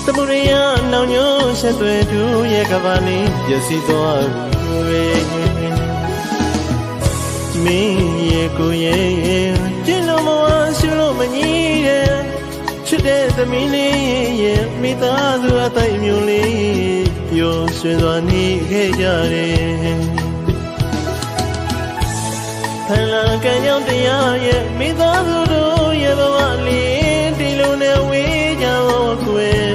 သမုဒယနောင်ညိုးဆက်သွဲသူရဲ့ကဘာလေးပျက်စီးသွားပြီမင်းရဲ့ကိုရဲ့ကျင်းလို့မဝရှုလို့မကြီးတဲ့ချစ်တဲ့သမီးလေးရဲ့မိသားစုအသိမျိုးလေးပျော်ရွှင်စွာနေခဲ့ကြတယ်ဖန်လာကံကြောင့်တရားရဲ့မိသားစုတို့ရဲ့ဘဝလေးဒီလိုနဲ့ဝေးကြတော့ကွယ်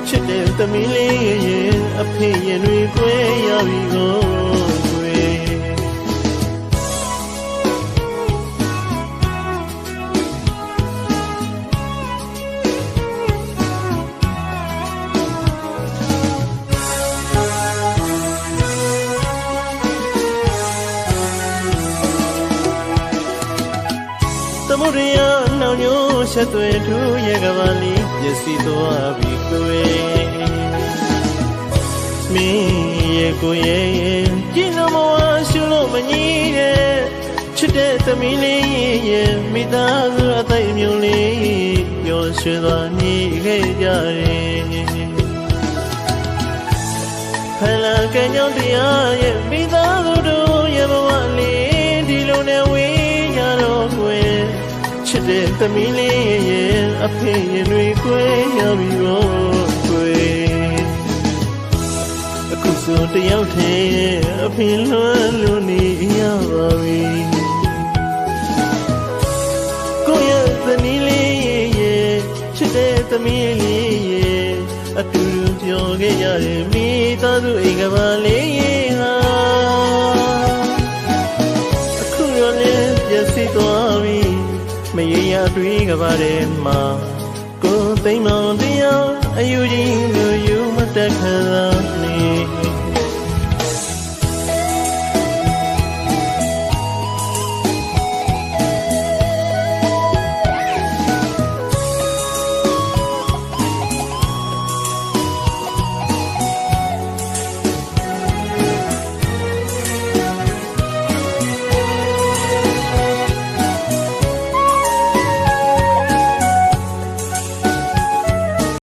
ချစ်တဲ့သမီးလေးရဲ့အဖေရင်တွေကွဲရပြီကိုကွယ်သမုဒယနောင်ညိုးဆက်သွဲသူရဲ့ကဘာလေးပျက်စီးသွားပြီကိုယ်မင်းရဲ့ကိုရဲ့ကြည်လို့မဝရှုလို့မကြီးတဲ့ချစ်တဲ့သမီးလေးရဲ့မိသားစုအသိမျိုးလေးပျော်ရွှင်စွာနေခဲ့ကြတယ်ဖန်လာကံကြောင့်တရားရဲ့မိသားစုတို့ရဲ့ဘဝလေးဒီလိုနဲ့ဝေးကြတော့ကွယ်ချစ်တဲ့သမီးလေးရဲ့အဖေရင်တွေကွဲရပြီတော့ကွယ်အခုဆိုတယောက်တည်းအဖေလွမ်းလို့နေရပါပြီကိုရဲ့သမီးလေးရဲ့ချစ်တဲ့သမီးလေးရဲ့အတူတူပြောခဲ့ကြတဲ့မိသားစုအိမ်ကဘာလေးရဲ့ဟာအခုရောလည်းပျက်စီးသွားပြီမရေရတွေ့ကပါတဲ့မှာကိုသိမ်းမောင်တရားအယူကြီးလူယူမတက်ခါနေ